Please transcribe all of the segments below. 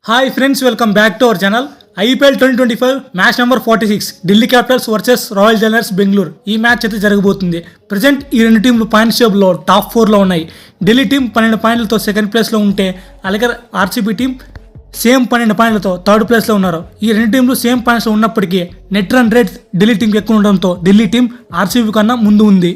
Hi friends, welcome back to our channel. IPL 2025 match number 46 Delhi Capitals versus royal Challengers Bengaluru. ఈ match అయితే జరగబోతుంది. Present ఈ రెండు టీంలు పాయింట్స్ టేబుల్లో టాప్ 4లో ఉన్నాయి. ఢిల్లీ టీం 12 పాయింట్లతో సెకండ్ ప్లేస్లో ఉంటే, అలాగే ఆర్సీబీ టీం సేమ్ 12 పాయింట్లతో థర్డ్ ప్లేస్లో ఉన్నారు. ఈ రెండు టీంలు సేమ్ పాయింట్స్లో ఉన్నప్పటికీ నెట్ రన్ రేట్ ఢిల్లీ టీంకి ఎక్కువ ఉండడంతో ఢిల్లీ టీం ఆర్సీబీ కన్నా ముందు ఉంది.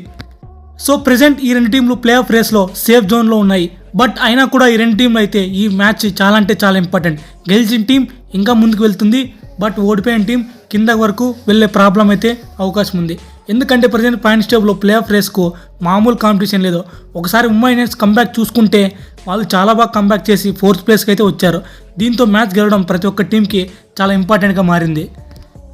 సో ప్రజెంట్ ఈ రెండు టీంలు ప్లే ఆఫ్ రేస్లో సేఫ్ జోన్లో ఉన్నాయి. బట్ అయినా కూడా ఈ రెండు టీంలు అయితే ఈ మ్యాచ్ చాలా అంటే చాలా ఇంపార్టెంట్. గెలిచిన టీం ఇంకా ముందుకు వెళ్తుంది, బట్ ఓడిపోయిన టీం కింద వరకు వెళ్ళే ప్రాబ్లం అయితే అవకాశం ఉంది. ఎందుకంటే ప్రజెంట్ పాయింట్స్ టేబుల్లో ప్లే ఆఫ్ రేస్కు మామూలు కాంపిటీషన్ లేదు. ఒకసారి ముంబై ఇండియన్స్ కంబ్యాక్ చూసుకుంటే వాళ్ళు చాలా బాగా కంబ్యాక్ చేసి 4th ప్లేస్కి అయితే వచ్చారు. దీంతో మ్యాచ్ గెలవడం ప్రతి ఒక్క టీంకి చాలా ఇంపార్టెంట్గా మారింది.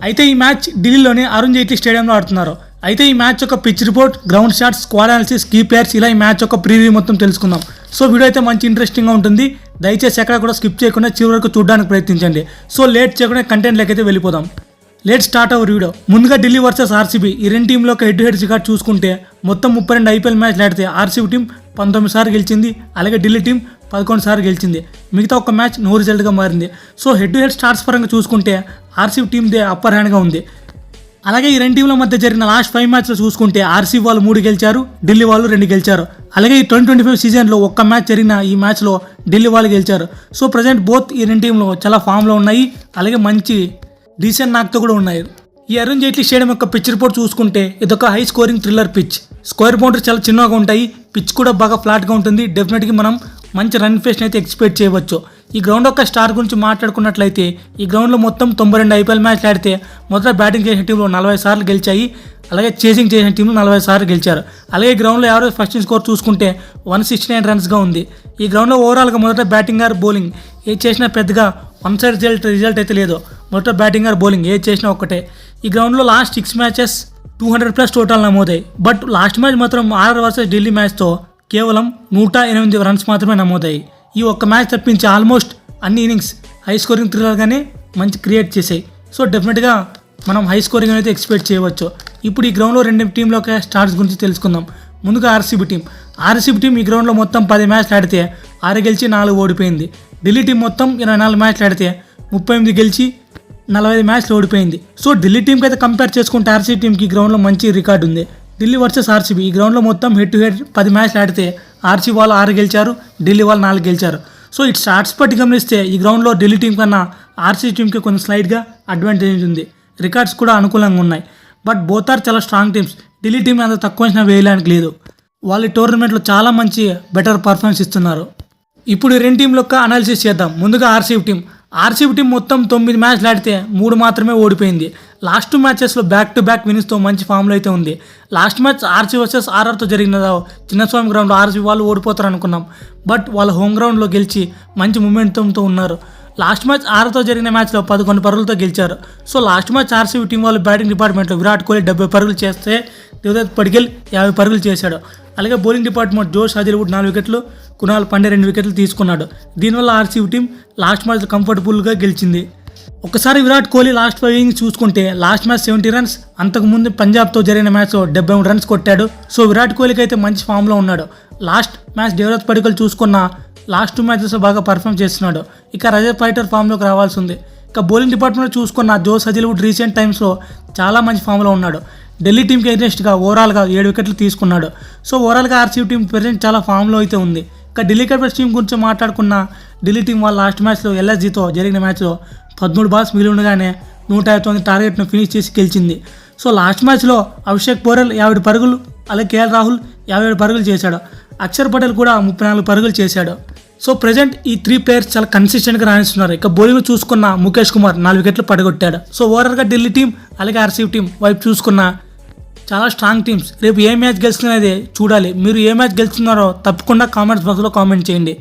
అయితే ఈ మ్యాచ్ ఢిల్లీలోని అరుణ్ జైట్లీ స్టేడియంలో ఆడుతున్నారు. అయితే ఈ మ్యాచ్ యొక్క pitch report, ground shots, squad analysis, key players, ఇలా ఈ మ్యాచ్ యొక్క ప్రీవ్యూ మొత్తం తెలుసుకుందాం. సో వీడియో అయితే మంచి ఇంట్రెస్టింగ్గా ఉంటుంది. దయచేసి ఎక్కడ కూడా స్కిప్ చేయకుండా చివరి వరకు చూడడానికి ప్రయత్నించండి. సో లేట్ చేయకుండా కంటెంట్ లెక్క అయితే వెళ్ళిపోదాం. Late start our video. ముందుగా ఢిల్లీ వర్సెస్ ఆర్సీబీ ఈ రెండు టీంలో ఒక హెడ్ టు హెడ్ రికార్డ్ చూసుకుంటే మొత్తం 32 ఐపీఎల్ మ్యాచ్లు ఆడితే ఆర్సీబీ టీం 19 సార్లు గెలిచింది, అలాగే ఢిల్లీ టీం 11 సార్లు గెలిచింది. మిగతా ఒక మ్యాచ్ నో రిజల్ట్గా మారింది. So head to head starts పరంగా చూసుకుంటే ఆర్సీబీ టీందే అప్పర్ హ్యాండ్గా ఉంది. అలాగే ఈ రెండు టీంల మధ్య జరిగిన లాస్ట్ 5 మ్యాచ్లు చూసుకుంటే ఆర్సీబీ వాళ్ళు 3 గెలిచారు, ఢిల్లీ వాళ్ళు 2 గెలిచారు. అలాగే ఈ 2025 సీజన్లో ఒక్క మ్యాచ్ జరిగిన ఈ మ్యాచ్లో ఢిల్లీ వాళ్ళు గెలిచారు. సో ప్రజెంట్ బోత్ ఈ రెండు టీంలు చాలా ఫామ్లో ఉన్నాయి, అలాగే మంచి డీసెంట్ నాక్తో కూడా ఉన్నాయి. ఈ అరుణ్ జైట్లీ స్టేడియం యొక్క పిచ్ రిపోర్ట్ చూసుకుంటే ఇదొక high scoring thriller pitch. Square boundary చాలా చిన్నగా ఉంటాయి, పిచ్ కూడా బాగా ఫ్లాట్గా ఉంటుంది. డెఫినెట్గా మనం మంచి రన్ ఫేస్ని అయితే ఎక్స్పెక్ట్ చేయవచ్చు. ఈ గ్రౌండ్ యొక్క స్టార్ గురించి మాట్లాడుకున్నట్లయితే ఈ గ్రౌండ్లో మొత్తం 92 ఐపీఎల్ మ్యాచ్లు ఆడితే మొదట బ్యాటింగ్ చేసిన టీంలో 40 సార్లు గెలిచాయి, అలాగే చేసింగ్ చేసిన టీంలో 40 సార్లు గెలిచారు. అలాగే ఈ గ్రౌండ్లో యావరేజ్ ఫస్ట్ స్కోర్ చూసుకుంటే 169 రన్స్గా ఉంది. ఈ గ్రౌండ్లో ఓవరాల్గా మొదట బ్యాటింగ్ ఆర్ బౌలింగ్ ఏ చేసినా పెద్దగా వన్ సైడ్ రిజల్ట్ అయితే లేదు. మొదట బ్యాటింగ్ ఆర్ బౌలింగ్ ఏ చేసినా ఒక్కటే. ఈ గ్రౌండ్లో లాస్ట్ 6 మ్యాచెస్ 200+ టోటల్ నమోదాయి. బట్ లాస్ట్ మ్యాచ్ మాత్రం ఆర్ఆర్ వర్సెస్ ఢిల్లీ మ్యాచ్తో కేవలం 108 రన్స్ మాత్రమే నమోదాయి. ఈ ఒక్క మ్యాచ్ తప్పించి ఆల్మోస్ట్ అన్ని ఇన్నింగ్స్ హై స్కోరింగ్ థ్రిల్లర్గానే మంచి క్రియేట్ చేసాయి. సో డెఫినెట్గా మనం హై స్కోరింగ్ అయితే ఎక్స్పెక్ట్ చేయవచ్చు. ఇప్పుడు ఈ గ్రౌండ్లో రెండు టీంల యొక్క స్టార్ట్స్ గురించి తెలుసుకుందాం. ముందుగా ఆర్సీబీ టీం ఈ గ్రౌండ్లో మొత్తం 10 మ్యాచ్లు ఆడితే 6 గెలిచి 4 ఓడిపోయింది. ఢిల్లీ టీం మొత్తం 24 మ్యాచ్లు ఆడితే 38 గెలిచి 45 మ్యాచ్లు ఓడిపోయింది. సో ఢిల్లీ టీంకి అయితే కంపేర్ చేసుకుంటే ఆర్సీబీ టీంకి ఈ గ్రౌండ్లో మంచి రికార్డు ఉంది. ఢిల్లీ వర్సెస్ ఆర్సీబీ ఈ గ్రౌండ్లో మొత్తం హెడ్ టు హెడ్ 10 మ్యాచ్లు ఆడితే ఆర్సీబీ వాళ్ళు 6 గెలిచారు, ఢిల్లీ వాళ్ళు 4 గెలిచారు. సో ఇటు స్టార్ట్స్ బట్టి గమనిస్తే ఈ గ్రౌండ్లో ఢిల్లీ టీం కన్నా ఆర్సీబీ టీంకి కొంచెం స్లైడ్గా అడ్వాంటేజ్ ఉంది. రికార్డ్స్ కూడా అనుకూలంగా ఉన్నాయి. బట్ బోత్ ఆర్ చాలా స్ట్రాంగ్ టీమ్స్. ఢిల్లీ టీం అంత తక్కువ అంచనా వేయడానికి లేదు. వాళ్ళు టోర్నమెంట్లో చాలా మంచి బెటర్ పర్ఫార్మెన్స్ ఇస్తున్నారు. ఇప్పుడు ఈ రెండు టీంల యొక్క అనాలిసిస్ చేద్దాం. ముందుగా ఆర్సీబీ టీం మొత్తం 9 మ్యాచ్లు ఆడితే 3 మాత్రమే ఓడిపోయింది. లాస్ట్ 2 మ్యాచెస్లో బ్యాక్ టు బ్యాక్ విన్స్తో మంచి ఫామ్లో అయితే ఉంది. లాస్ట్ మ్యాచ్ ఆర్సీబీ వర్సెస్ ఆర్ఆర్తో జరిగిన చిన్నస్వామి గ్రౌండ్లో ఆర్సీబీ వాళ్ళు ఓడిపోతారు అనుకున్నాం. బట్ వాళ్ళ హోమ్ గ్రౌండ్లో గెలిచి మంచి మూమెంటంతో ఉన్నారు. లాస్ట్ మ్యాచ్ ఆర్తో జరిగిన మ్యాచ్లో 11 పరుగులతో గెలిచారు. So last match RCB team వాళ్ళు బ్యాటింగ్ డిపార్ట్మెంట్లో విరాట్ కోహ్లీ 70 పరుగులు చేస్తే దేవదత్ పడికల్ 50 పరుగులు చేశాడు. అలాగే బౌలింగ్ డిపార్ట్మెంట్ జోష్ హాజిల్వుడ్ 4 వికెట్లు, కునాల్ పాండే 2 వికెట్లు తీసుకున్నాడు. దీనివల్ల ఆర్సీబీ టీం లాస్ట్ మ్యాచ్ కంఫర్టబుల్గా గెలిచింది. ఒకసారి విరాట్ కోహ్లీ లాస్ట్ 5 ఇన్నింగ్స్ చూసుకుంటే లాస్ట్ మ్యాచ్ 70 రన్స్, అంతకుముందు పంజాబ్తో జరిగిన మ్యాచ్లో 73 రన్స్ కొట్టాడు. సో విరాట్ కోహ్లీకి అయితే మంచి ఫామ్లో ఉన్నాడు. లాస్ట్ మ్యాచ్ దేవదత్ పడికల్ చూసుకున్న లాస్ట్ 2 మ్యాచెస్ బాగా పర్ఫామ్ చేస్తున్నాడు. ఇక రజత్ పైటర్ ఫామ్లోకి రావాల్సి ఉంది. ఇక బౌలింగ్ డిపార్ట్మెంట్లో చూసుకున్న జోస్ హాజిల్వుడ్ రీసెంట్ టైమ్స్లో చాలా మంచి ఫామ్లో ఉన్నాడు. ఢిల్లీ టీంకి అగెన్స్ట్గా ఓవరాల్గా 7 వికెట్లు తీసుకున్నాడు. సో ఓవరాల్గా ఆర్సీబీ టీం ప్రెజెంట్ చాలా ఫామ్లో అయితే ఉంది. ఇక ఢిల్లీ క్యాపిటల్స్ టీం గురించి మాట్లాడుకున్న ఢిల్లీ టీం వాళ్ళ లాస్ట్ మ్యాచ్లో ఎల్ఎస్జీతో జరిగిన మ్యాచ్లో 13 బాల్స్ మిగిలి ఉండగానే 159 టార్గెట్ను ఫినిష్ చేసి గెలిచింది. సో లాస్ట్ మ్యాచ్లో అభిషేక్ పోరెల్ 50 పరుగులు, అలాగే కేఎల్ రాహుల్ 57 పరుగులు చేశాడు. అక్షర్ పటేల్ కూడా 34 పరుగులు చేశాడు. సో ప్రజెంట్ ఈ 3 ప్లేయర్స్ చాలా కన్సిస్టెంట్గా రాణిస్తున్నారు. ఇక బౌలింగ్ చూసుకున్న ముఖేష్ కుమార్ 4 వికెట్లు పడగొట్టాడు. సో ఓవరాల్గా ఢిల్లీ టీం అలాగే ఆర్సీబీ టీం వైపు చూసుకున్న చాలా స్ట్రాంగ్ టీమ్స్. రేపు ఏ మ్యాచ్ గెలుస్తున్నది చూడాలి. మీరు ఏ మ్యాచ్ గెలుస్తున్నారో తప్పకుండా కామెంట్స్ బాక్స్లో కామెంట్ చేయండి.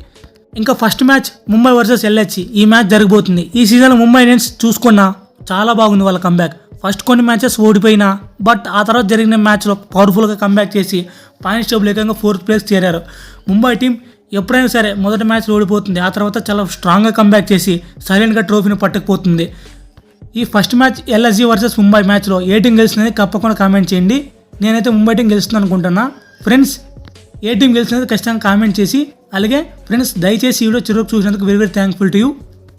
ఇంకా first match Mumbai versus LH ఈ మ్యాచ్ జరగబోతుంది. ఈ సీజన్లో ముంబై ఇండియన్స్ చూసుకున్నా చాలా బాగుంది వాళ్ళ కంబ్యాక్. ఫస్ట్ కొన్ని మ్యాచెస్ ఓడిపోయినా బట్ ఆ తర్వాత జరిగిన మ్యాచ్లో పవర్ఫుల్గా కంబ్యాక్ చేసి పాయింట్స్ టేబుల్ ఏకంగా 4th ప్లేస్ చేరారు. ముంబై టీం ఎప్పుడైనా సరే మొదటి మ్యాచ్లో ఓడిపోతుంది, ఆ తర్వాత చాలా స్ట్రాంగ్గా కంబ్యాక్ చేసి సైలెంట్గా ట్రోఫీని పట్టుకుపోతుంది. ఈ first match LSG versus Mumbai మ్యాచ్లో ఏ టీం గెలుస్తుంది తప్పకుండా కామెంట్ చేయండి. నేనైతే ముంబై టీం గెలుస్తుంది అనుకుంటున్నా. ఫ్రెండ్స్ ఏ టీం గెలిచినది ఖచ్చితంగా కామెంట్ చేసి, అలాగే ఫ్రెండ్స్ దయచేసి ఈ వీడియో చివరికి చూసినందుకు very very thankful to you.